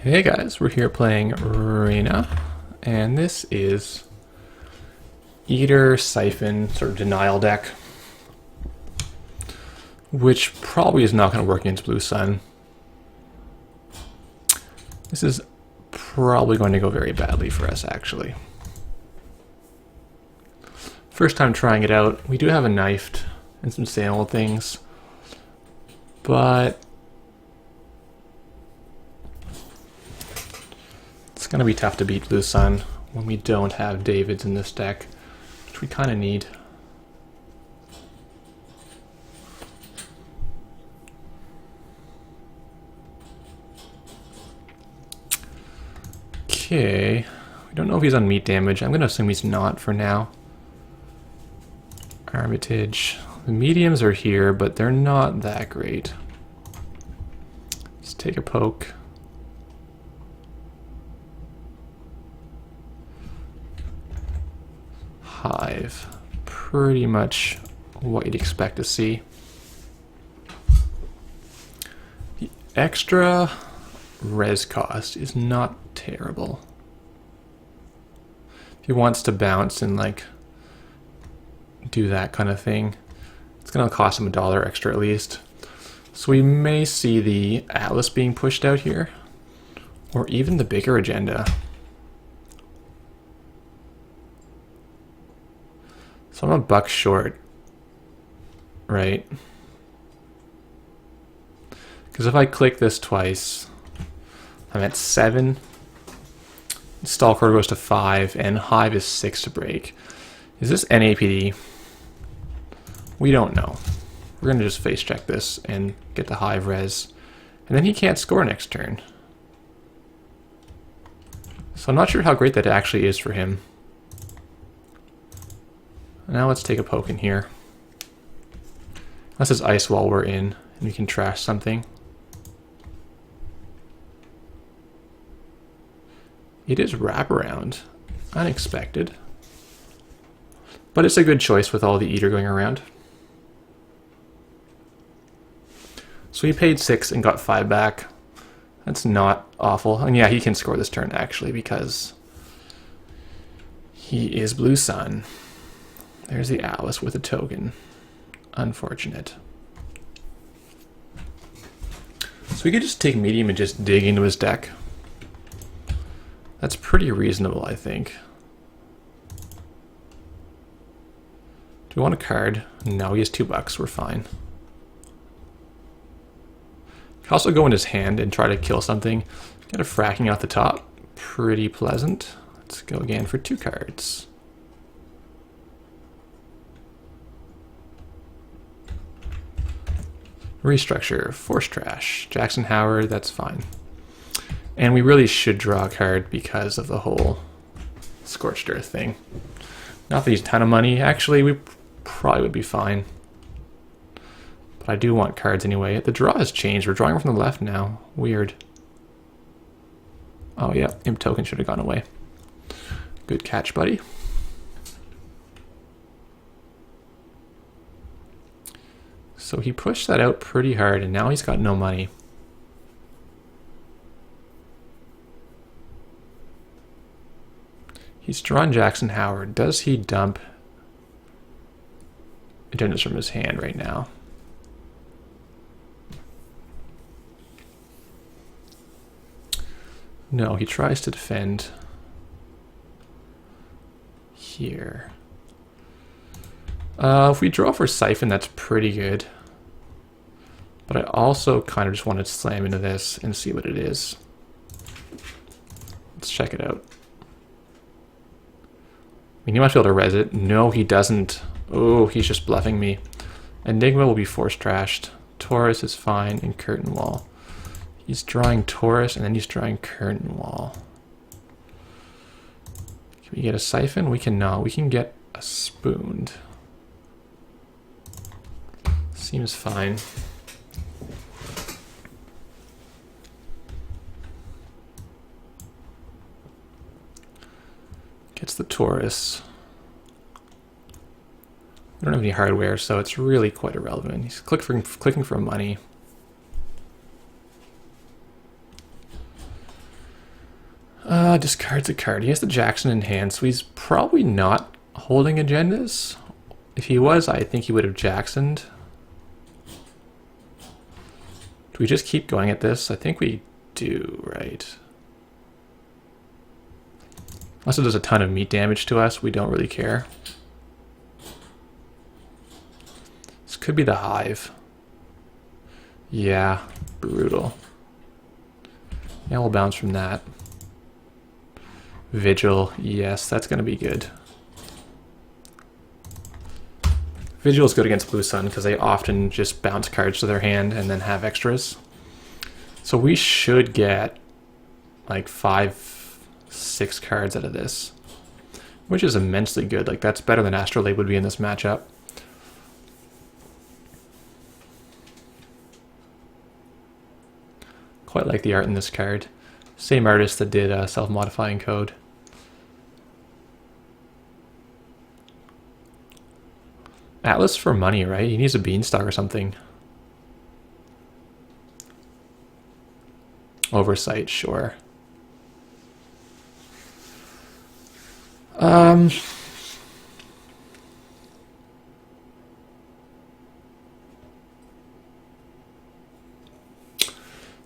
Hey guys, we're here playing Reina, and this is Eater Siphon sort of denial deck, which probably is not going to work against Blue Sun. This is probably going to go very badly for us, actually. First time trying it out. We do have a knifed and some sail things, but it's going to be tough to beat Blue Sun when we don't have Davids in this deck, which we kind of need. Okay, we don't know if he's on meat damage. I'm going to assume he's not for now. Armitage. The mediums are here, but they're not that great. Let's take a poke. Hive. Pretty much what you'd expect to see. The extra res cost is not terrible. If he wants to bounce and like do that kind of thing, it's going to cost him $1 extra at least. So we may see the Atlas being pushed out here, or even the bigger agenda. So I'm $1 short, right? Because if I click this twice, I'm at 7. Stall core goes to 5, and Hive is 6 to break. Is this NAPD? We don't know. We're going to just face check this and get the Hive res. And then he can't score next turn. So I'm not sure how great that actually is for him. Now let's take a poke in here. Unless it's ice while we're in, and we can trash something. It is wraparound. Unexpected. But it's a good choice with all the Eater going around. So he paid 6 and got 5 back. That's not awful. And yeah, he can score this turn actually because he is Blue Sun. There's the Atlas with a token. Unfortunate. So we could just take medium and just dig into his deck. That's pretty reasonable, I think. Do we want a card? No, he has $2. We're fine. Could also go in his hand and try to kill something. Get a fracking out the top. Pretty pleasant. Let's go again for 2 cards. Restructure, Force Trash, Jackson Howard, that's fine. And we really should draw a card because of the whole Scorched Earth thing. Not that he's a ton of money, actually we probably would be fine. But I do want cards anyway. The draw has changed, we're drawing from the left now. Weird. Oh yeah, Imp Token should have gone away. Good catch, buddy. So he pushed that out pretty hard, and now he's got no money. He's drawn Jackson Howard. Does he dump agendas from his hand right now? No, he tries to defend here. If we draw for Siphon, that's pretty good. But I also kind of just want to slam into this and see what it is. Let's check it out. I mean, he might be able to res it. No, he doesn't. Oh, he's just bluffing me. Enigma will be force trashed. Taurus is fine, and Curtain Wall. He's drawing Taurus, and then he's drawing Curtain Wall. Can we get a Siphon? We cannot. We can get a Spooned. Seems fine. Gets the Taurus. We don't have any hardware, so it's really quite irrelevant. He's clicking for money. Discards a card. He has the Jackson in hand, so he's probably not holding agendas. If he was, I think he would have Jacksoned. Do we just keep going at this? I think we do, right? Unless it does a ton of meat damage to us, we don't really care. This could be the Hive. Yeah, brutal. Yeah, we'll bounce from that. Vigil, yes, that's going to be good. Vigil is good against Blue Sun because they often just bounce cards to their hand and then have extras. So we should get like 5, 6 cards out of this, which is immensely good. Like that's better than Astrolabe would be in this matchup. Quite like the art in this card. Same artist that did Self-Modifying Code. Atlas for money, right? He needs a beanstalk or something. Oversight, sure.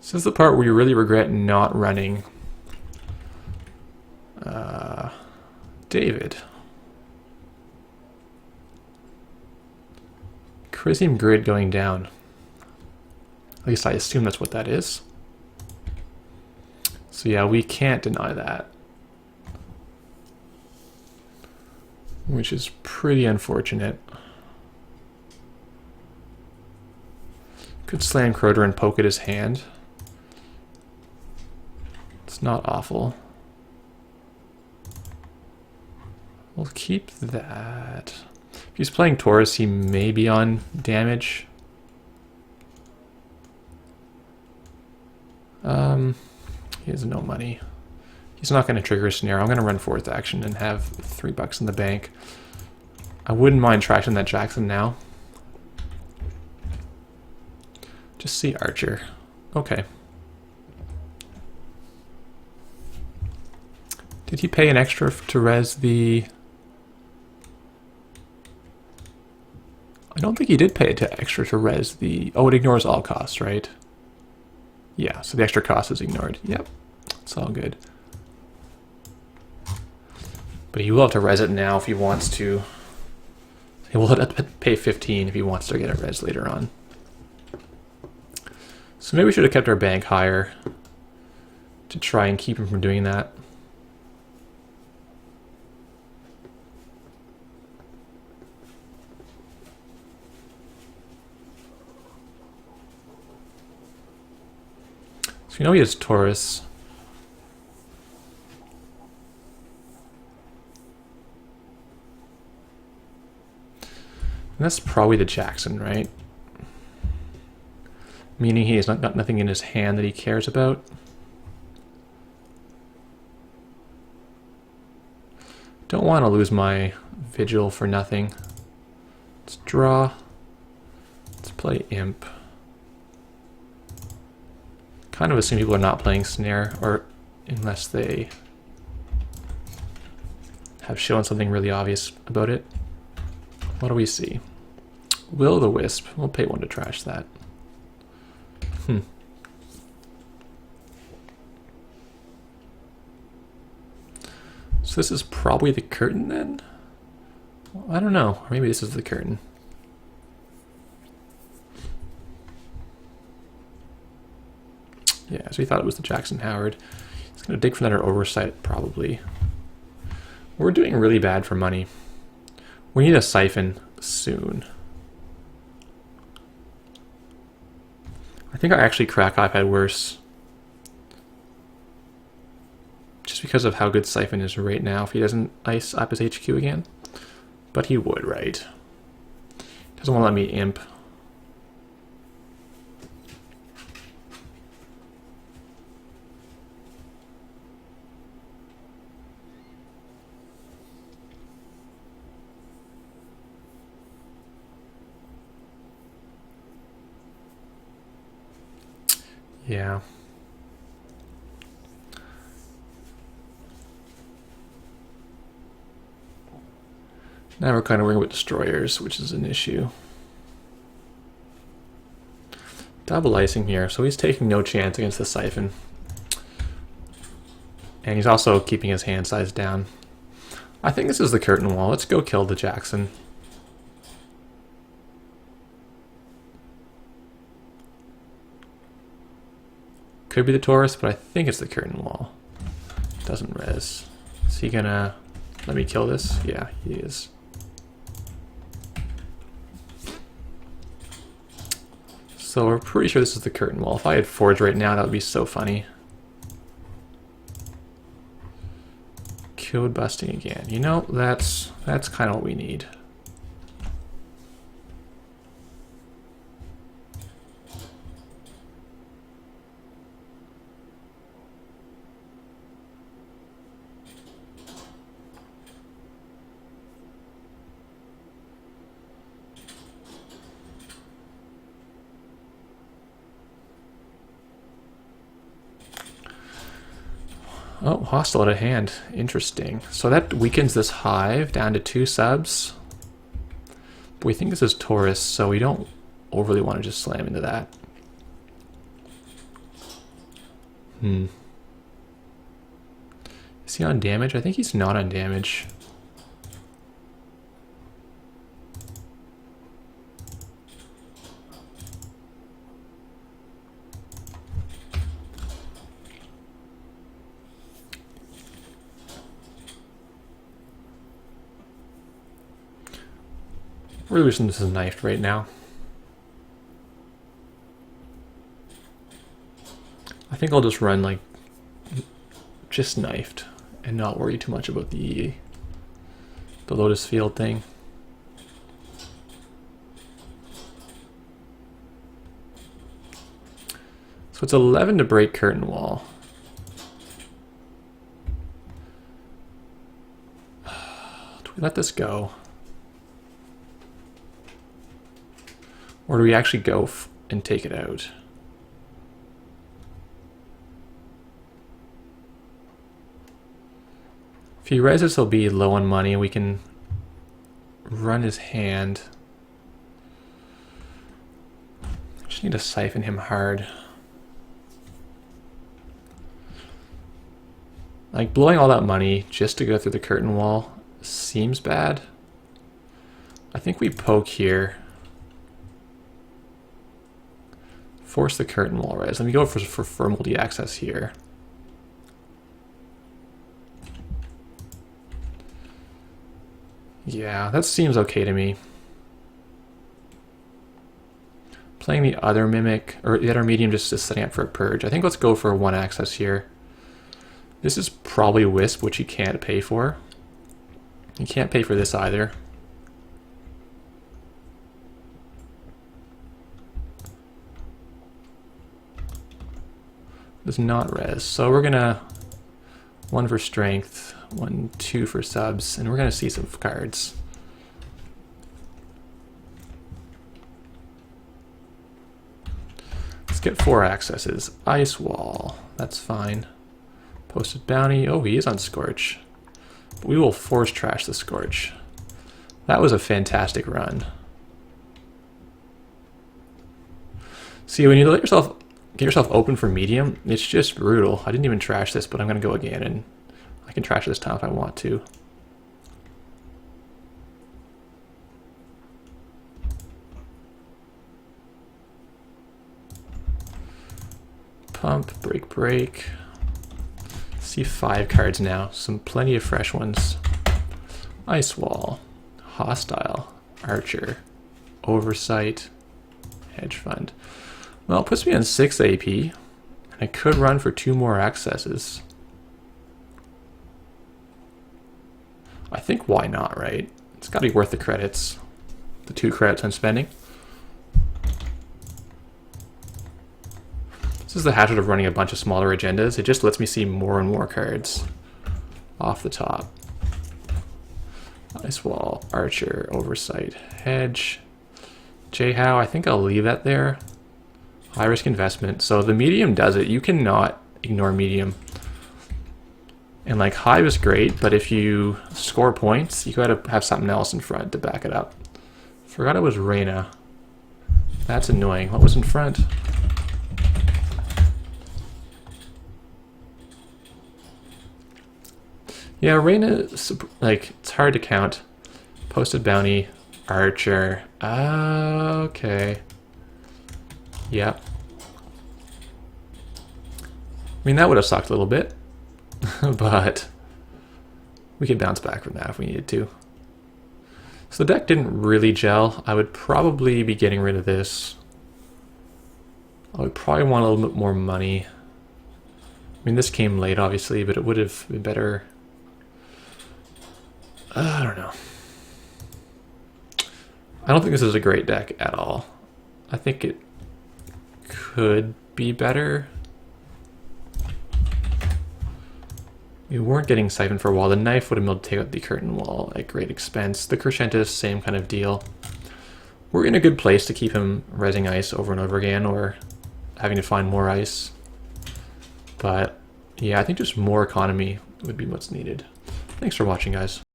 This is the part where you really regret not running. David. Charisma grid going down. At least I assume that's what that is. So yeah, we can't deny that. Which is pretty unfortunate. Could slam Croter and poke at his hand. It's not awful. We'll keep that. If he's playing Taurus, he may be on damage. He has no money. He's not going to trigger a snare. I'm going to run 4th action and have $3 in the bank. I wouldn't mind trashing that Jackson now. Just see Archer. Okay. Did he pay an extra to res the... I don't think he did pay extra to res the... Oh, it ignores all costs, right? Yeah, so the extra cost is ignored. Yep, it's all good. But he will have to res it now if he wants to. He will have to pay 15 if he wants to get it res later on. So maybe we should have kept our bank higher to try and keep him from doing that. So we know he has Taurus. And that's probably the Jackson, right? Meaning he has got nothing in his hand that he cares about. Don't want to lose my Vigil for nothing. Let's draw. Let's play Imp. Kind of assume people are not playing Snare, or unless they have shown something really obvious about it. What do we see? Will-o'-the-wisp. We'll pay 1 to trash that. So this is probably the curtain then? Well, I don't know. Or maybe this is the curtain. Yeah, so we thought it was the Jackson Howard. He's going to dig for another oversight, probably. We're doing really bad for money. We need a Siphon soon. I think our actually crack I've had worse. Just because of how good Siphon is right now if he doesn't ice up his HQ again. But he would, right? Doesn't want to let me imp. Yeah. Now we're kind of working with destroyers, which is an issue. Double icing here, so he's taking no chance against the Siphon. And he's also keeping his hand size down. I think this is the curtain wall. Let's go kill the Jackson. Could be the Taurus, but I think it's the curtain wall. Doesn't res. Is he gonna let me kill this? Yeah, he is. So we're pretty sure this is the curtain wall. If I had Forge right now, that would be so funny. Code busting again. You know, that's kind of what we need. Oh, hostile at a hand. Interesting. So that weakens this hive down to 2 subs. But we think this is Taurus, so we don't overly want to just slam into that. Is he on damage? I think he's not on damage. Really wishing this is knifed right now. I think I'll just run like just knifed and not worry too much about the Lotus Field thing. So it's 11 to break curtain wall. Do we let this go? Or do we actually go and take it out? If he reses, he'll be low on money. We can run his hand. Just need to siphon him hard. Like, blowing all that money just to go through the curtain wall seems bad. I think we poke here. Force the curtain wall res. Let me go for multi-access here. Yeah, that seems okay to me. Playing the other mimic, or the other medium, just setting up for a purge. I think let's go for 1 access here. This is probably Wisp, which you can't pay for. You can't pay for this either. Does not res. So we're gonna 1 for strength, 1, 2 for subs, and we're gonna see some cards. Let's get 4 accesses. Ice Wall, that's fine. Posted bounty. Oh, he is on Scorch. But we will force trash the Scorch. That was a fantastic run. See, when you let yourself get yourself open for medium, it's just brutal. I didn't even trash this, but I'm going to go again, and I can trash this time if I want to. Pump, break, break. See 5 cards now. Plenty of fresh ones. Ice Wall, Hostile, Archer, Oversight, Hedge Fund. Well, it puts me on 6 AP, and I could run for 2 more accesses. I think why not, right? It's got to be worth the credits. The 2 credits I'm spending. This is the hazard of running a bunch of smaller agendas. It just lets me see more and more cards off the top. Ice Wall, Archer, Oversight, Hedge, J-How. I think I'll leave that there. High risk investment. So the medium does it. You cannot ignore medium. And like Hive is great, but if you score points, you gotta have something else in front to back it up. Forgot it was Reina. That's annoying. What was in front? Yeah, Reina, like, it's hard to count. Posted bounty, archer. Okay. Yep. I mean, that would have sucked a little bit, but we could bounce back from that if we needed to. So the deck didn't really gel. I would probably be getting rid of this. I would probably want a little bit more money. I mean, this came late, obviously, but it would have been better. I don't know. I don't think this is a great deck at all. I think it could be better. We weren't getting Siphon for a while. The knife would have been able to take out the curtain wall at great expense. The Crescentus, same kind of deal. We're in a good place to keep him rezzing ice over and over again, or having to find more ice. But yeah, I think just more economy would be what's needed. Thanks for watching, guys.